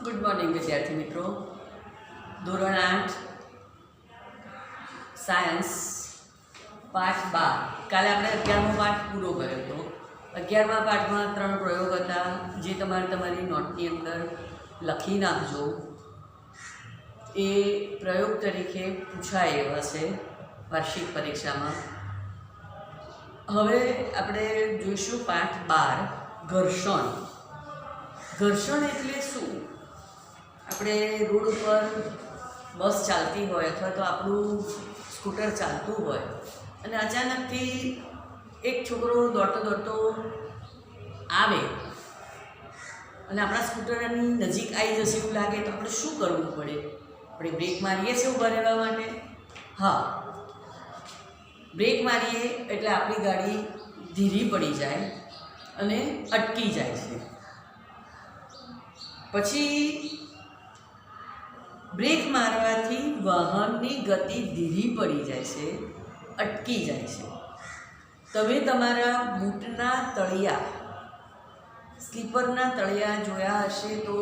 Good morning વિદ્યાર્થી મિત્રો. ધોરણ 8 સાયન્સ પાઠ 12. કાલે આપણે 11મો પાઠ પૂરો કર્યો હતો. 11મા પાઠમાં 3 પ્રયોગ હતા જે તમારી નોટની અંદર લખી નાખજો. એ પ્રયોગ તરીકે પૂછાય એવા છે વાર્ષિક પરીક્ષામાં. હવે આપણે જોઈશું પાઠ 12 ઘર્ષણ. ઘર્ષણ એટલે શું? આપણે રોડ ઉપર બસ ચાલતી હોય અથવા તો આપણું સ્કૂટર ચાલતું હોય અને અચાનકથી એક છોકરો દોડતો દોડતો આવે અને આપણા સ્કૂટરની નજીક આવી જશે એવું લાગે તો આપણે શું કરવું પડે? આપણે બ્રેક મારીએ છીએ ઊભા રહેવા માટે. હા, બ્રેક મારીએ એટલે આપણી ગાડી ધીરી પડી જાય અને અટકી જાય છે. પછી બ્રેક મારવાથી વાહનની ગતિ ધીરી પડી જાય છે, અટકી જાય છે. તમે તમારા બૂટના તળિયા, સ્લીપરના તળિયા જોયા હશે તો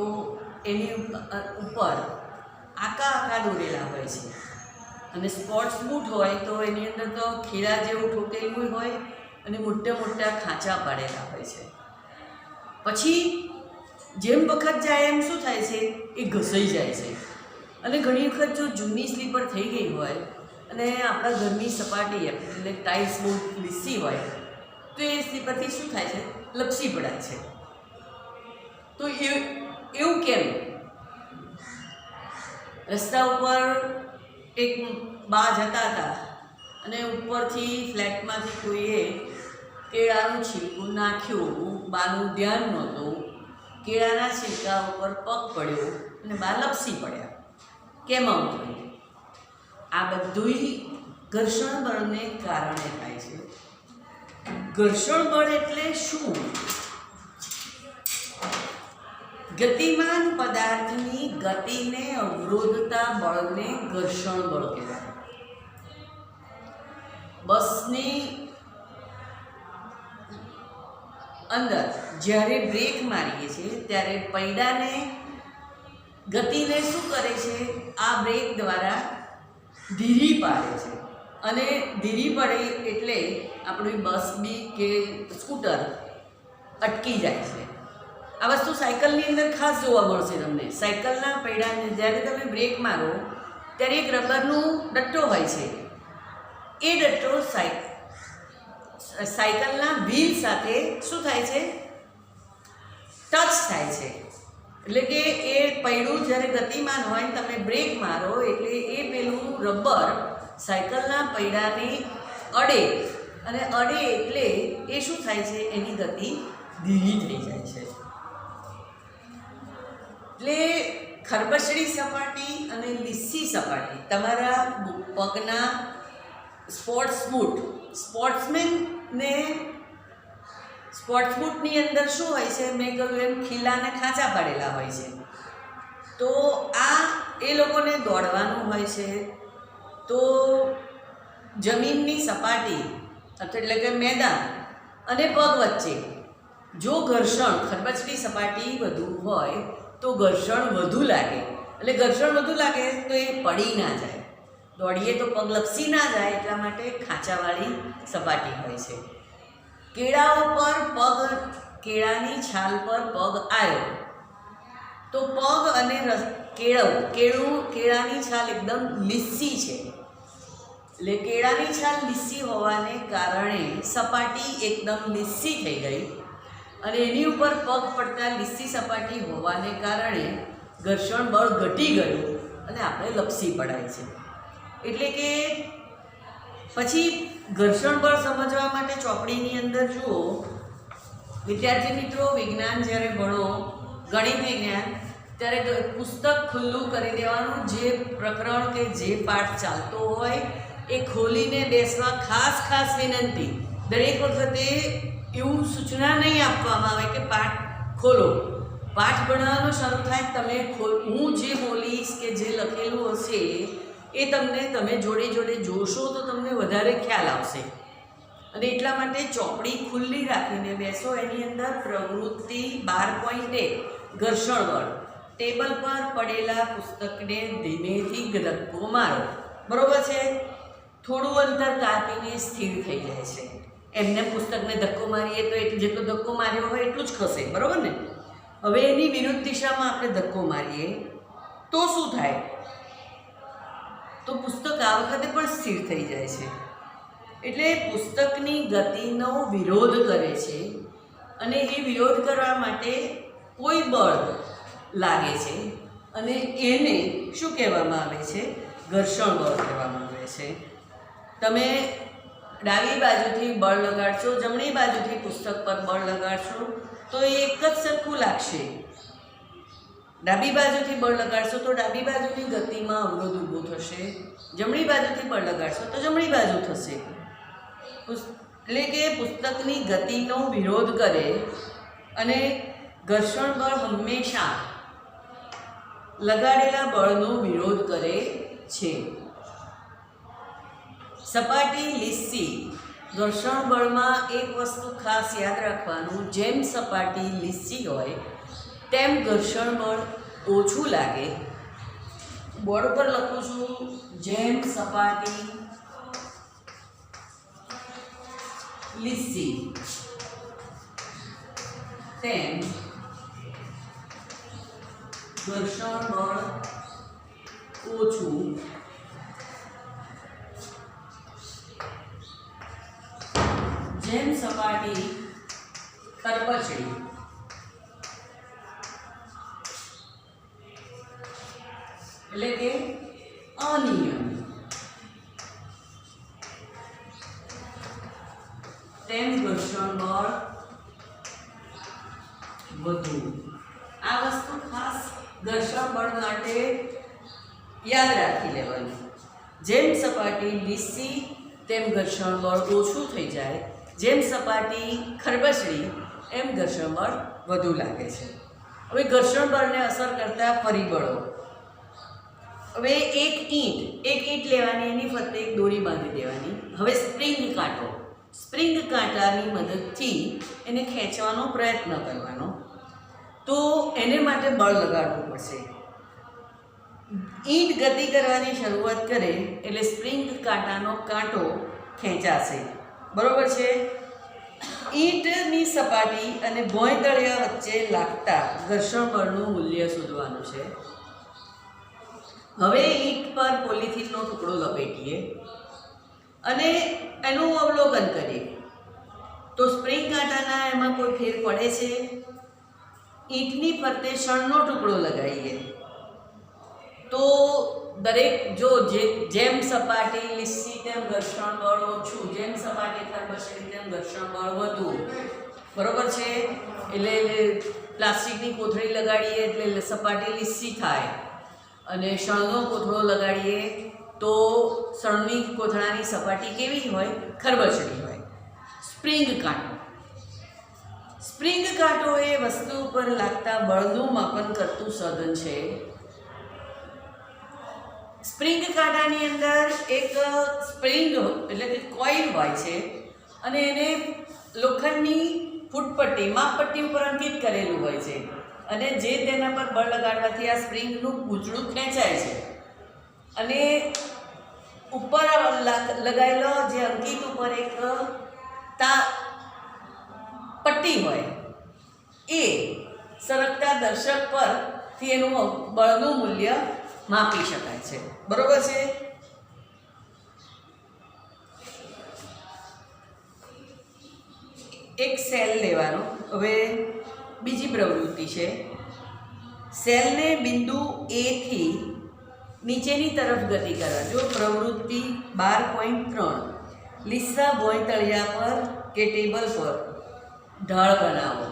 એની ઉપર આકા દોરેલા હોય છે. અને સ્પોર્ટ્સ બૂટ હોય તો એની અંદર તો ખીરા જેવું ઠોકેલું હોય અને મોટા મોટા ખાંચા પાડેલા હોય છે. પછી જેમ વખત જાય એમ શું થાય છે? એ ઘસાઈ જાય છે. અને ઘણી વખત જો જૂની સ્લીપર થઈ ગઈ હોય અને આપણા ઘરની સપાટી એટલે ટાઇલ્સ બહુ લીસી હોય તો એ સ્લીપરથી શું થાય છે? લપસી પડાય છે. તો એવું કેમ? રસ્તા ઉપર એક બા જતા હતા અને ઉપરથી ફ્લેટમાંથી કોઈએ કેળાનું છીલકું નાખ્યું. બાનું ધ્યાન નહોતું, કેળાના છીલકા ઉપર પગ પડ્યો અને બા લપસી પડ્યા. કેમ આવું થયું? આ બધુંય ઘર્ષણ બળને કારણે થાય છે. ઘર્ષણ બળ એટલે શું? ગતિમાન પદાર્થની ગતિને અવરોધતા બળને ઘર્ષણ બળ કહેવાય. બસની અંદર જ્યારે બ્રેક મારીએ છીએ ત્યારે પૈડાને ગતિને શું કરે છે? આ બ્રેક દ્વારા ધીરી પાડે છે. અને ધીરી પડે એટલે આપણી બસ બી કે સ્કૂટર અટકી જાય છે. આ વસ્તુ સાયકલની અંદર ખાસ જોવા મળશે તમને. સાયકલના પૈડાને જ્યારે તમે બ્રેક મારો ત્યારે એક રબરનું ડટ્ટો હોય છે. એ ડટ્ટો સાયકલના વ્હીલ સાથે શું થાય છે? ટચ થાય છે. એટલે કે એ પૈડું જ્યારે ગતિમાન હોય ને તમે બ્રેક મારો એટલે એ પેલું રબર સાયકલના પૈડાને અડે અને અડે એટલે એ શું થાય છે? એની ગતિ ધીરી થઈ જાય છે. એટલે ખરબચડી સપાટી અને લીસી સપાટી તમારા પગના સ્પોર્ટ્સ બૂટની અંદર શું હોય છે? મેં કહ્યું એમ ખીલાને ખાંચા પાડેલા હોય છે. તો આ એ લોકોને દોડવાનું હોય છે. તો જમીનની સપાટી એટલે કે મેદાન અને પગ વચ્ચે જો ઘર્ષણ ખરબચડી સપાટી વધુ હોય તો ઘર્ષણ વધુ લાગે. એટલે ઘર્ષણ વધુ લાગે તો એ પડી ના જાય. દોડીએ તો પગ લપસી ના જાય એટલા માટે ખાંચાવાળી સપાટી હોય છે. કેળા ઉપર પગ, કેળાની છાલ પર પગ આવ્યો તો પગ અને કેળાની છાલ એકદમ લીસી છે. એટલે કેળાની છાલ લીસી હોવાને કારણે સપાટી એકદમ લીસી થઈ ગઈ અને એની ઉપર પગ પડતા લીસી સપાટી હોવાને કારણે ઘર્ષણ બળ ઘટી ગયું અને આપણે લપસી પડાય છે. એટલે કે પછી ઘર્ષણ બળ સમજવા માટે ચોપડીની અંદર જુઓ વિદ્યાર્થી મિત્રો. વિજ્ઞાન જ્યારે ભણો, ગણિત વિજ્ઞાન, ત્યારે પુસ્તક ખુલ્લું કરી દેવાનું. જે પ્રકરણ કે જે પાઠ ચાલતો હોય એ ખોલીને બેસવા ખાસ વિનંતી. દરેક વખતે એવું સૂચના નહીં આપવામાં આવે કે પાઠ ખોલો. પાઠ ભણવાનો શરૂ થાય તમે હું જે બોલીશ કે જે લખેલું હશે એ તમે જોડે જોશો તો તમને વધારે ખ્યાલ આવશે. અને એટલા માટે ચોપડી ખુલ્લી રાખીને બેસો. એની અંદર પ્રવૃત્તિ 12.1 ઘર્ષણ બળ ટેબલ પર પડેલા પુસ્તકને ધીમેથી ધક્કો મારો. બરોબર છે? થોડું અંતર કાપીને સ્થિર થઈ જાય છે. એમને પુસ્તકને ધક્કો મારીએ તો જેટલો ધક્કો માર્યો હોય એટલું જ ખસે. બરોબર ને? હવે એની વિરુદ્ધ દિશામાં આપણે ધક્કો મારીએ તો શું થાય? તો પુસ્તક આ વખતે પણ સ્થિર થઈ જાય છે. એટલે પુસ્તકની ગતિનો વિરોધ કરે છે અને એ વિરોધ કરવા માટે કોઈ બળ લાગે છે અને એને શું કહેવામાં આવે છે? ઘર્ષણ બળ કહેવામાં આવે છે. તમે ડાબી બાજુથી બળ લગાડશો, જમણી બાજુથી પુસ્તક પર બળ લગાડશો તો એ એક જ સરખું લાગશે. ડાબી બાજુથી બળ લગાડશો તો ડાબી બાજુની ગતિમાં અવરોધ ઊભો થશે, જમણી બાજુથી બળ લગાડશો તો જમણી બાજુ થશે. એટલે કે પુસ્તકની ગતિનો વિરોધ કરે અને ઘર્ષણ બળ હંમેશા લગાડેલા બળનો વિરોધ કરે છે. સપાટી લીસી. ઘર્ષણ બળમાં એક વસ્તુ ખાસ યાદ રાખવાનું, જેમ સપાટી લીસી હોય તેમ ઘર્ષણ બળ ઓછું લાગે. બોર્ડ પર લખું છું, જેમ સપાટી લીસી તેમ ઘર્ષણ બળ ઓછું. જેમ સપાટી ખરબચડી એટલે કે અનિયમિત તેમ ઘર્ષણ બળ વધુ. આ વસ્તુ ખાસ ઘર્ષણ બળ માટે યાદ રાખી લેવાની. જેમ સપાટી લીસી તેમ ઘર્ષણ બળ ઓછું થઈ જાય, જેમ સપાટી ખરબચડી એમ ઘર્ષણ બળ વધુ લાગે છે. હવે ઘર્ષણ બળને અસર કરતા પરિબળો. હવે એક ઈંટ લેવાની, એની ફરતે એક દોરી બાંધી દેવાની. હવે સ્પ્રિંગ કાંટાની મદદથી એને ખેંચવાનો પ્રયત્ન કરવાનો. તો એને માટે બળ લગાડવું પડશે. ઈંટ ગતિ કરવાની શરૂઆત કરે એટલે સ્પ્રિંગ કાંટાનો કાંટો ખેંચાશે. બરોબર છે? ઈંટની સપાટી અને ભોંયતળિયા વચ્ચે લાગતા ઘર્ષણ બળનું મૂલ્ય શોધવાનું છે. હવે ઈંટ પર પોલિથીનનો ટુકડો લપેટીએ અને એનું અવલોકન કરીએ તો સ્પ્રિંગ કાંટાના એમાં કોઈ ફેર પડે છે? ઈંટની ફરતે શણનો ટુકડો લગાવીએ તો દરેક જેમ સપાટી લીસી તેમ ઘર્ષણ બળ ઓછું, જેમ સપાટી ખરબચડી તેમ ઘર્ષણ બળ વધુ. બરોબર છે? એટલે પ્લાસ્ટિકની કોથળી લગાડીએ એટલે સપાટી લીસી થાય અને શણનો કોથળો લગાડીએ તો શણની કોથળાની સપાટી કેવી હોય? ખરબચડી હોય. સ્પ્રિંગ કાંટો એ વસ્તુ પર લાગતા બળનું માપન કરતું સાધન છે. સ્પ્રિંગ કાંટાની અંદર એક સ્પ્રિંગ એટલે કે કોઇલ હોય છે અને એને લોખંડની ફૂટપટ્ટી માપપટ્ટી ઉપર અંકિત કરેલું હોય છે અને જે તેના પર બળ લગાડવાથી આ સ્પ્રિંગનું પૂંછડું ખેંચાય છે અને ઉપર લગાવેલો જે અંકિત ઉપર એક પટ્ટી હોય એ સરકતા દર્શક પરથી એનું બળનું મૂલ્ય માપી શકાય છે. બરોબર છે? એક સેલ લેવાનો. હવે બીજી પ્રવૃત્તિ છે. સેલને બિંદુ A થી નીચેની તરફ ગતિ કરવા. જો પ્રવૃત્તિ 12.3 લીસા ભોંયતળિયા પર કે ટેબલ પર ઢાળ બનાવો.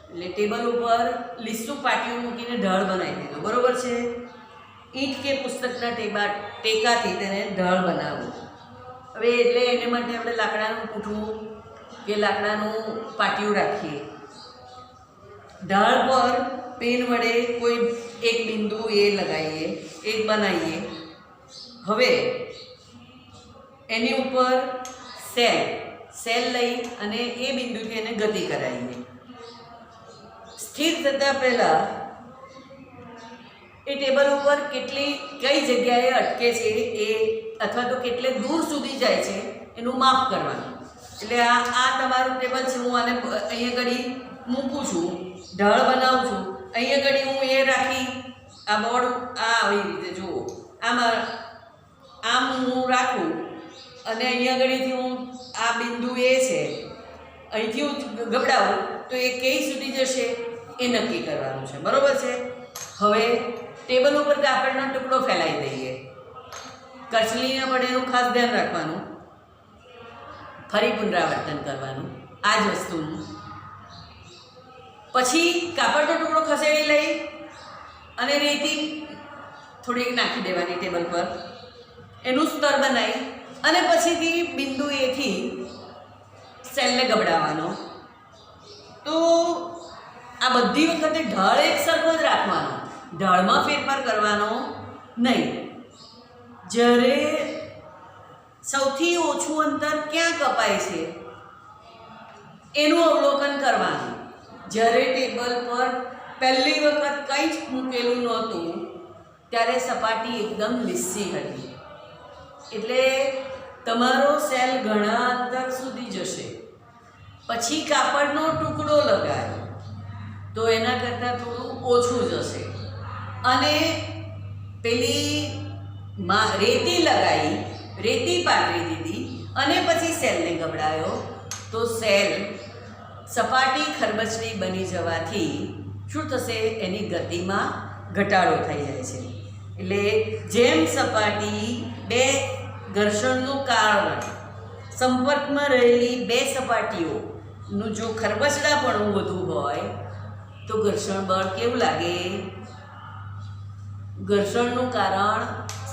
એટલે ટેબલ ઉપર લીસું પાટિયું મૂકીને ઢાળ બનાવી દીધો. બરોબર છે? ઈંટ કે પુસ્તકના ટેકાથી તેને ઢાળ બનાવવું. હવે એટલે એને માટે આપણે લાકડાનું પૂઠું કે લાકડાનું પાટિયું રાખીએ. ઢાળ પર પેન વડે કોઈ એક બિંદુ એ લગાવીએ, એક બનાવીએ. હવે એની ઉપર સેલ લઈ અને એ બિંદુથી એને ગતિ કરાવીએ. સ્થિર થતાં પહેલાં એ ટેબલ ઉપર કઈ જગ્યાએ અટકે છે એ અથવા તો કેટલે દૂર સુધી જાય છે એનું માપ કરવાનું. એટલે આ તમારું ટેબલ છે, હું આને અહીંયા ઘડી મૂકું છું, ઢાળ બનાવું છું, અહીંયા ઘડી હું એ રાખી આ બોર્ડ આવી રીતે જુઓ આમ હું રાખું અને અહીંયા ઘડીથી હું આ બિંદુ એ છે અહીંથી હું ગબડાવું તો એ કઈ સુધી જશે એ નક્કી કરવાનું છે. બરાબર છે. હવે ટેબલ ઉપર કાપડનો ટુકડો ફેલાવી દઈએ. કરચલી ન પડે એનું ખાસ ધ્યાન રાખવાનું. ફરી પુનરાવર્તન કરવાનું આ જ વસ્તુનું. પછી કાપડનો ટુકડો ખસેડી લઈ અને રેતી થોડીક નાખી દેવાની ટેબલ પર, એનું સ્તર બનાવી અને પછીથી બિંદુ એથી સેલને ગબડાવવાનો. તો આ બધી વખતે ઢાળ એક સરખો જ રાખવાનો, ઢાળમાં ફેરફાર કરવાનો નહીં. જ્યારે સૌથી ઓછું અંતર ક્યાં કપાય છે એનું અવલોકન કરવાનું. જ્યારે ટેબલ પર પહેલી વખત કંઈ જ મૂકેલું નહોતું ત્યારે સપાટી એકદમ લીસી હતી, એટલે તમારો સેલ ઘણા અંતર સુધી જશે. પછી કાપડનો ટુકડો લગાવ્યો તો એના કરતાં થોડું ઓછું જશે અને પેલી રેતી લગાવી, રેતી પાથરી દીધી અને પછી સેલને ગબડાયો તો સેલ સપાટી ખરબચડી બની જવાથી શું થશે, એની ગતિમાં ઘટાડો થઈ જાય છે. એટલે જેમ સપાટી બે ઘર્ષણનું કારણ સંપર્કમાં રહેલી બે સપાટીઓનું જો ખરબચડાપણું વધુ હોય તો ઘર્ષણ બળ કેવું લાગે? ઘર્ષણનું કારણ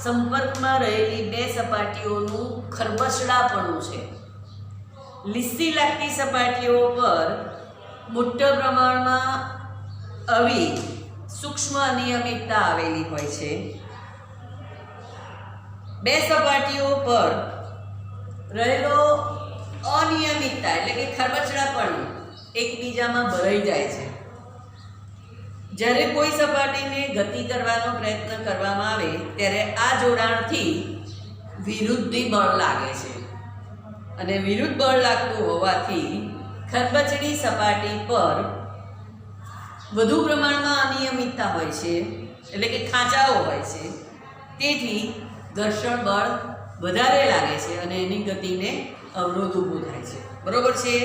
સંપર્કમાં રહેલી બે સપાટીઓનું ખરબચડાપણું છે. લીસી લાગતી સપાટીઓ પર મોટા પ્રમાણમાં આવી સૂક્ષ્મ અનિયમિતતા આવેલી હોય છે. બે સપાટીઓ પર રહેલો અનિયમિતતા એટલે કે ખરબચડાપણું એકબીજામાં ભરાઈ જાય છે. જ્યારે કોઈ સપાટીને ગતિ કરવાનો પ્રયત્ન કરવામાં આવે ત્યારે આ જોડાણથી વિરુદ્ધી બળ લાગે છે અને વિરુદ્ધ બળ લાગતું હોવાથી ખરબચડી સપાટી પર વધુ પ્રમાણમાં અનિયમિતતા હોય છે, એટલે કે ખાંચાઓ હોય છે. તેથી ઘર્ષણ બળ વધારે લાગે છે અને એની ગતિને અવરોધ ઊભો થાય છે. બરોબર છે.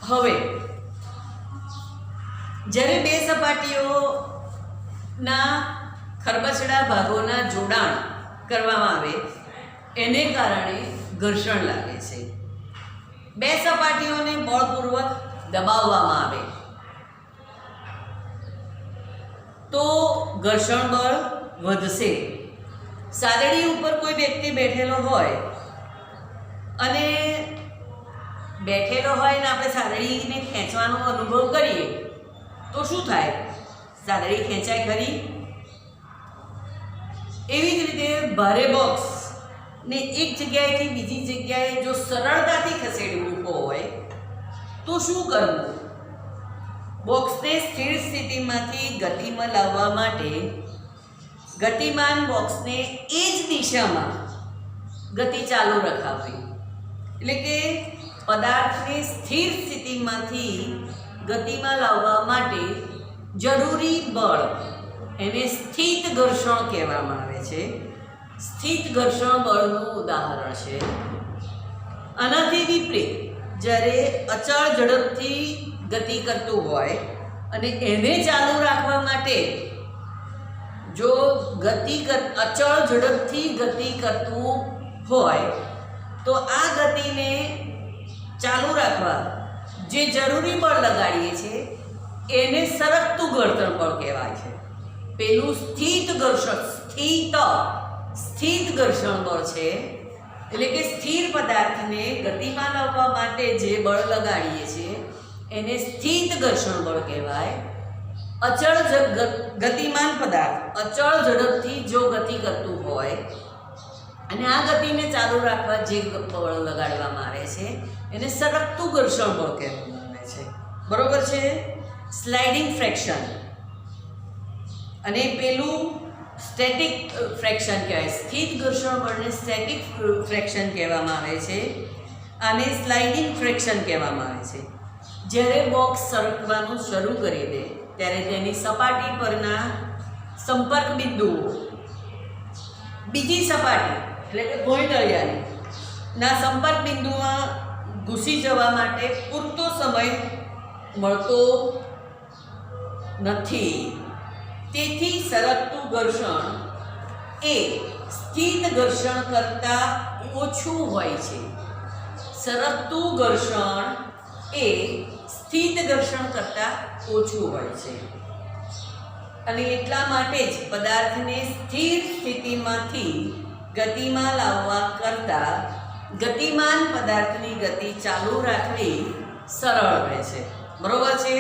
હવે જ્યારે બે સપાટીઓના ખરબચડા ભાગોના જોડાણ કરવામાં આવે એને કારણે ઘર્ષણ લાગે છે. બે સપાટીઓને બળપૂર્વક દબાવવામાં આવે તો ઘર્ષણ બળ વધશે. સાદડી ઉપર કોઈ વ્યક્તિ બેઠેલો હોય અને આપણે સાદડીને ખેંચવાનો અનુભવ કરીએ તો શું થાય? સાદડી ખેંચાય ખરી? એવી જ રીતે ભારે બોક્સ ને એક જગ્યાએથી બીજી જગ્યાએ જો સરળતાથી ખસેડવું હોય તો શું કરવું? બોક્સને સ્થિર સ્થિતિમાંથી ગતિમાં લાવવા માટે ગતિમાન બોક્સને એ જ દિશામાં ગતિ ચાલુ રખાવવી. એટલે કે પદાર્થને સ્થિર સ્થિતિમાંથી ગતિમાં લાવવા માટે જરૂરી બળ એને સ્થિત ઘર્ષણ કહેવામાં આવે છે. સ્થિત ઘર્ષણ બળનું ઉદાહરણ છે. આનાથી વિપરીત જ્યારે અચળ ઝડપથી ગતિ કરતું હોય અને એને ચાલુ રાખવા માટે જો અચળ ઝડપથી ગતિ કરતું હોય તો આ ગતિને ચાલુ રાખવા જે જરૂરી બળ લગાડીએ છીએ એને સરકતું ઘર્ષણ બળ કહેવાય છે. પેલું સ્થિત ઘર્ષણ બળ છે, એટલે કે સ્થિર પદાર્થને ગતિમાં લાવવા માટે જે બળ લગાડીએ છીએ એને સ્થિત ઘર્ષણ બળ કહેવાય. અચળ ગતિમાન પદાર્થ અચળ ઝડપથી જો ગતિ કરતું હોય અને આ ગતિને ચાલુ રાખવા જે બળ લગાડવામાં આવે છે એને સરકતું ઘર્ષણ બળ કહેવામાં આવે છે. બરોબર છે. સ્લાઇડિંગ ફ્રેક્શન અને પેલું સ્ટેટિક ફ્રેક્શન કહેવાય. સ્થિત ઘર્ષણ બળને સ્ટેટિક ફ્રેક્શન કહેવામાં આવે છે. આને સ્લાઇડિંગ ફ્રેક્શન કહેવામાં આવે છે. જ્યારે બોક્સ સરકવાનું શરૂ કરી દે ત્યારે તેની સપાટી પરના સંપર્ક બિંદુઓ બીજી સપાટી એટલે કે ભોંય તળિયાની ના સંપર્ક બિંદુમાં ઘૂસી જવા માટે પૂરતો સમય મળતો નથી. તેથી સરકતું ઘર્ષણ એ સ્થિત ઘર્ષણ કરતાં ઓછું હોય છે. સરકતું ઘર્ષણ એ સ્થિત ઘર્ષણ કરતાં ઓછું હોય છે અને એટલા માટે જ પદાર્થને સ્થિર સ્થિતિમાંથી ગતિમાં લાવવા કરતાં ગતિમાન પદાર્થની ગતિ ચાલુ રાખવી સરળ રહે છે. બરોબર છે?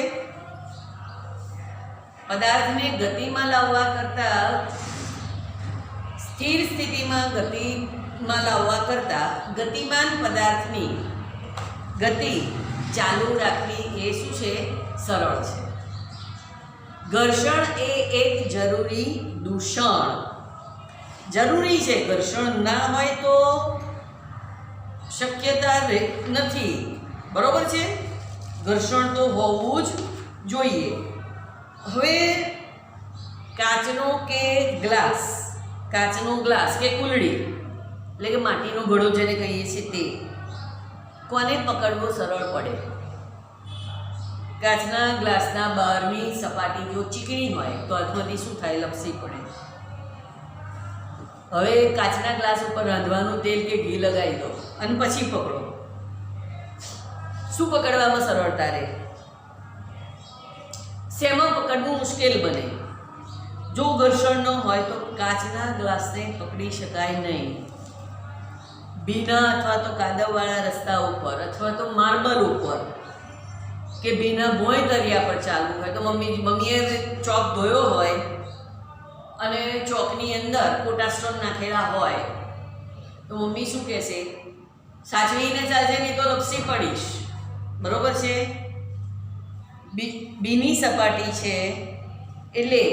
પદાર્થને ગતિમાં લાવવા કરતાં સ્થિર સ્થિતિમાં ગતિમાં લાવવા કરતાં ગતિમાન પદાર્થની ગતિ ચાલુ રાખવી એ શું છે? સરળ છે. ઘર્ષણ એ એક જરૂરી દૂષણ. જરૂરી છે. ઘર્ષણ ના હોય તો શક્યતા નથી. બરોબર છે? ઘર્ષણ તો હોવું જ જોઈએ. હવે કાચનો ગ્લાસ કે કુલડી એટલે કે માટીનો ઘડો જેને કહીએ છીએ તે કોને પકડવો સરળ પડે? કાચના ગ્લાસના બહારની સપાટી જો ચીકણી હોય તો હાથમાંથી શું થાય? લપસી પડે. હવે કાચના ગ્લાસ ઉપર રાંધવાનું તેલ કે ઘી લગાવી દો અને પછી પકડો. શું પકડવામાં સરળતા રહે? શેમાં પકડવું મુશ્કેલ બને? જો ઘર્ષણ ન હોય તો કાચના ગ્લાસને પકડી શકાય નહીં. ભીના અથવા તો કાદવવાળા રસ્તા ઉપર અથવા તો માર્બલ ઉપર કે ભીના ભોંય તળિયા પર ચાલવું હોય તો મમ્મીએ ચોક ધોયો હોય અને ચોકની અંદર પોટાસ્ટ્રોન નાખેલા હોય તો મમ્મી શું કહેશે? સાચવીને ચાલજે, નહીં તો લપસી પડીશ. બરોબર છે? ભીની સપાટી છે એટલે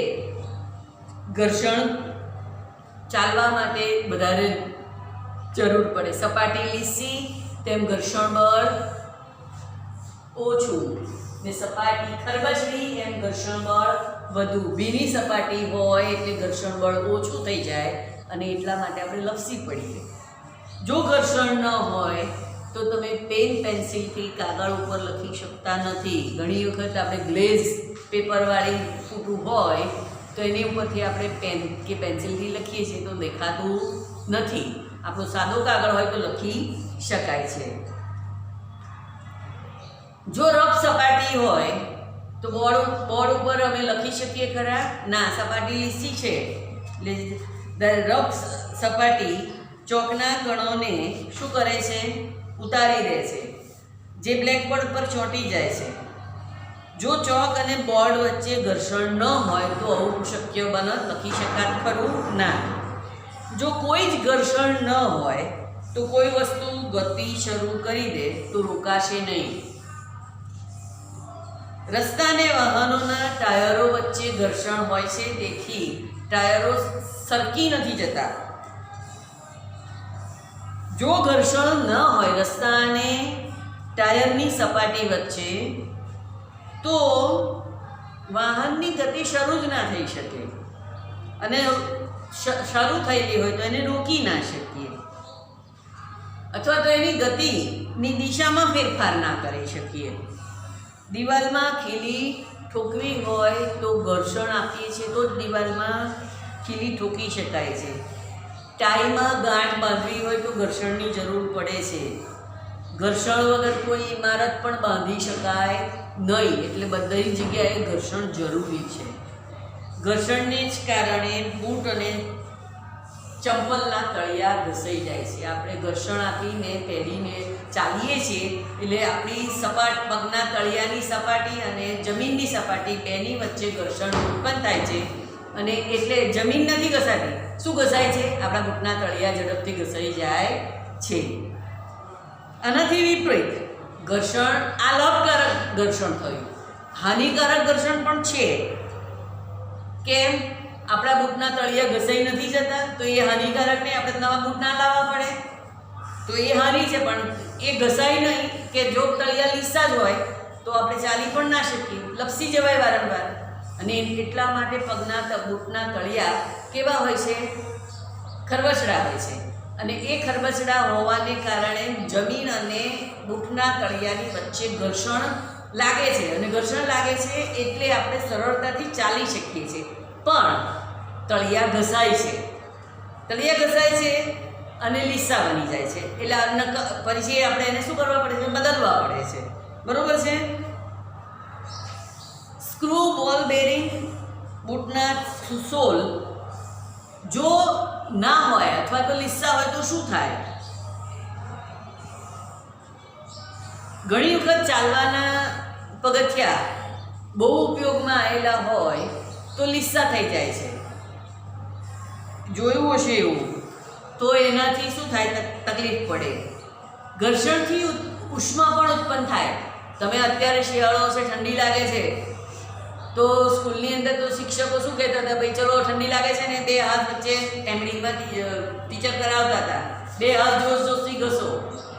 ઘર્ષણ ચાલવા માટે વધારે જરૂર પડે. સપાટી લીસી તેમ ઘર્ષણ બળ ઓછું ને સપાટી ખરબચડી એમ ઘર્ષણ બળ વધુ. ભીની સપાટી હોય એટલે ઘર્ષણ બળ ઓછું થઈ જાય અને એટલા માટે આપણે લપસી પડીએ. જો ઘર્ષણ ન હોય તો તમે પેન પેન્સિલથી કાગળ ઉપર લખી શકતા નથી. ઘણી વખત આપણે ગ્લેઝ પેપરવાળી ફૂટું હોય તો એની ઉપરથી આપણે પેન કે પેન્સિલથી લખીએ છીએ તો દેખાતું નથી. આપણો સાદો કાગળ હોય તો લખી શકાય છે. જો રફ સપાટી હોય તો બોર્ડ ઉપર અમે લખી શકીએ ખરા? ના, સપાટી લીસી છે એટલે રફ સપાટી ચોકના કણોને શું કરે છે? ઉતારી દે છે, જે બ્લેકબોર્ડ પર ચોંટી જાય છે. જો ચોક અને બોર્ડ વચ્ચે ઘર્ષણ ન હોય તો આવું શક્ય બને? લખી શકાત ખરું? ના. જો કોઈ જ ઘર્ષણ ન હોય તો કોઈ વસ્તુ ગતિ શરૂ કરી દે તો રોકાશે નહીં. રસ્તા અને વાહનોના ટાયરો વચ્ચે ઘર્ષણ હોય છે, તેથી ટાયરો સરકી નથી જતા. જો ઘર્ષણ ન હોય રસ્તા અને ટાયરની સપાટી વચ્ચે તો વાહનની ગતિ શરૂ જ ના થઈ શકે અને શરૂ થયેલી હોય તો એને રોકી ના શકીએ અથવા તો એની ગતિની દિશામાં ફેરફાર ના કરી શકીએ. દિવાલમાં ખીલી ઠોકવી હોય તો ઘર્ષણ આપીએ છીએ તો જ દિવાલમાં ખીલી ઠોકી શકાય છે. ટાઈમાં ગાંઠ બાંધવી હોય તો ઘર્ષણની જરૂર પડે છે. ઘર્ષણ વગર કોઈ ઇમારત પણ બાંધી શકાય નહીં, એટલે બધી જગ્યાએ ઘર્ષણ જરૂરી છે. ઘર્ષણને જ કારણે બૂટ અને ચંપલના તળિયા ઘસાઈ જાય છે. આપણે ઘર્ષણ આપીને પહેરીને ચાલીએ છીએ એટલે આપણી સપાટ પગના તળિયાની સપાટી અને જમીનની સપાટી બેની વચ્ચે ઘર્ષણ ઉત્પન્ન થાય છે અને એટલે જમીન નથી ઘસાતી. શું ઘસાય છે? આપણા ઘૂંટના તળિયા ઝડપથી ઘસાઈ જાય છે. આનાથી વિપરીત ઘર્ષણ આ લાભકારક ઘર્ષણ થયું. હાનિકારક ઘર્ષણ પણ છે કેમ? આપણા બૂટના તળિયા ઘસાઈ નથી જતા, તો એ હાનિકારક નહીં, આપણે નવા બૂટ ના લાવવા પડે, તો એ હાનિ છે. પણ એ ઘસાય નહીં કે જો તળિયા લીસા જ હોય તો આપણે ચાલી પણ ના શકીએ, લપસી જવાય વારંવાર. અને એટલા માટે પગના બૂટના તળિયા કેવા હોય છે? ખરબચડા હોય છે. અને એ ખરબચડા હોવાને કારણે જમીન અને બૂટના તળિયાની વચ્ચે ઘર્ષણ લાગે છે, અને ઘર્ષણ લાગે છે એટલે આપણે સરળતાથી ચાલી શકીએ છીએ. પણ તળિયા ઘસાય છે, તળિયા ઘસાય છે અને લીસા બની જાય છે, એટલે પછી આપણે એને શું કરવા પડે છે? બદલવા પડે છે. બરોબર છે? સ્ક્રૂ બોલ બેરિંગ બૂટના સોલ જો ના હોય અથવા તો લીસા હોય તો શું થાય? ઘણી વખત ચાલવાના પગથિયા બહુ ઉપયોગમાં આવેલા હોય તો લીસા થઈ જાય છે, જોયું હશે એવું. તો એનાથી શું થાય? તકલીફ પડે. ઘર્ષણથી ઉષ્મા પણ ઉત્પન્ન થાય. તમે અત્યારે શિયાળો છે, ઠંડી લાગે છે, તો સ્કૂલની અંદર તો શિક્ષકો શું કહેતા હતા? ભાઈ ચલો ઠંડી લાગે છે ને, બે હાથ વચ્ચે એમડીમાં ટીચર કરાવતા હતા, બે હાથ જોશથી ઘસો,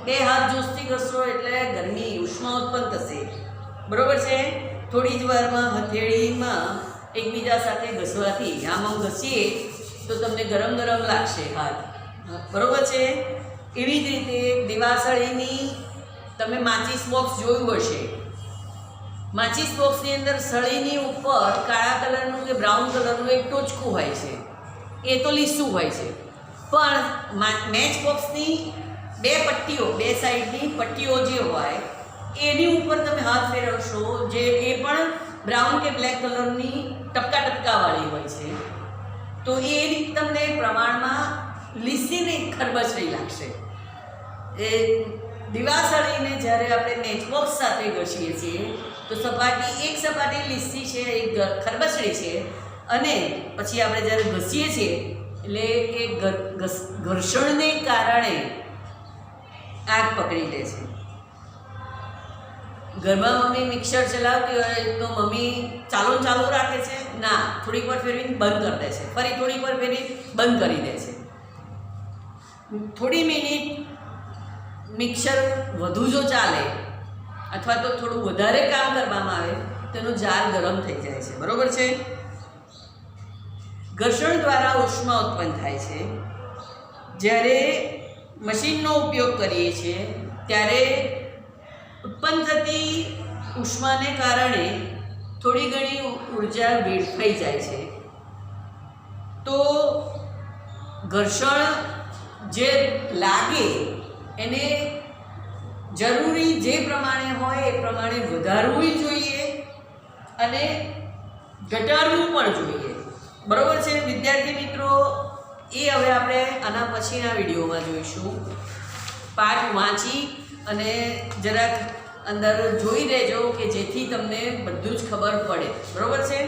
બે હાથ જોશથી ઘસો એટલે ગરમી ઉષ્મા ઉત્પન્ન થશે. બરોબર છે? થોડી જ વારમાં હથેળીમાં એકબીજા સાથે ઘસવાથી આમ ઘસીએ તો તમને ગરમ ગરમ લાગશે હાથ. બરોબર છે? એવી જ રીતે દિવાસળીની તમે માચિસ બોક્સ જોયું હશે. માચિસ બોક્સની અંદર સળીની ઉપર કાળા કલરનું કે બ્રાઉન કલરનું એક ટોચકું હોય છે, એ તો લીસું હોય છે. પણ મેચ બોક્સની બે પટ્ટીઓ, બે સાઈડની પટ્ટીઓ જે હોય એની ઉપર તમે હાથ ફેરવશો, જે એ પણ બ્રાઉન કે બ્લેક કલરની ટપકા ટપકાવાળી હોય છે, તો એ તમને પ્રમાણમાં લીસીને ખરબચડી લાગશે. એ દિવાસળીને જ્યારે આપણે મેચબોક્સ સાથે ઘસીએ છીએ તો એક સપાટી લીસી છે, એક ખરબચડી છે, અને પછી આપણે જ્યારે ઘસીએ છીએ એટલે એ ઘર્ષણને કારણે આગ પકડી લે છે. ઘરમાં મમ્મી મિક્સર ચલાવતી હોય તો મમ્મી ચાલુ રાખે છે? ના, થોડીક વાર ફેરવીને બંધ કરી દે છે, ફરી થોડીક વાર ફેરવી બંધ કરી દે છે. થોડી મિનિટ મિક્સર વધુ જો ચાલે અથવા તો થોડું વધારે કામ કરવામાં આવે તો એનો જાર ગરમ થઈ જાય છે. બરોબર છે? ઘર્ષણ દ્વારા ઉષ્મા ઉત્પન્ન થાય છે. જ્યારે મશીનનો ઉપયોગ કરીએ છીએ ત્યારે ઉત્પન્ન થતી ઉષ્માને કારણે થોડી ઘણી ઉર્જા વેડફાઈ જાય છે. તો ઘર્ષણ જે લાગે એને જરૂરી જે પ્રમાણે હોય એ પ્રમાણે વધારવું જોઈએ અને ઘટાડવું પણ જોઈએ. બરોબર છે વિદ્યાર્થી મિત્રો? એ હવે આપણે આના પછીના વિડીયોમાં જોઈશું. પાઠ વાંચી અને જરાક અંદર જોઈ લેજો કે જેથી તમને બધું જ ખબર પડે. બરોબર છે?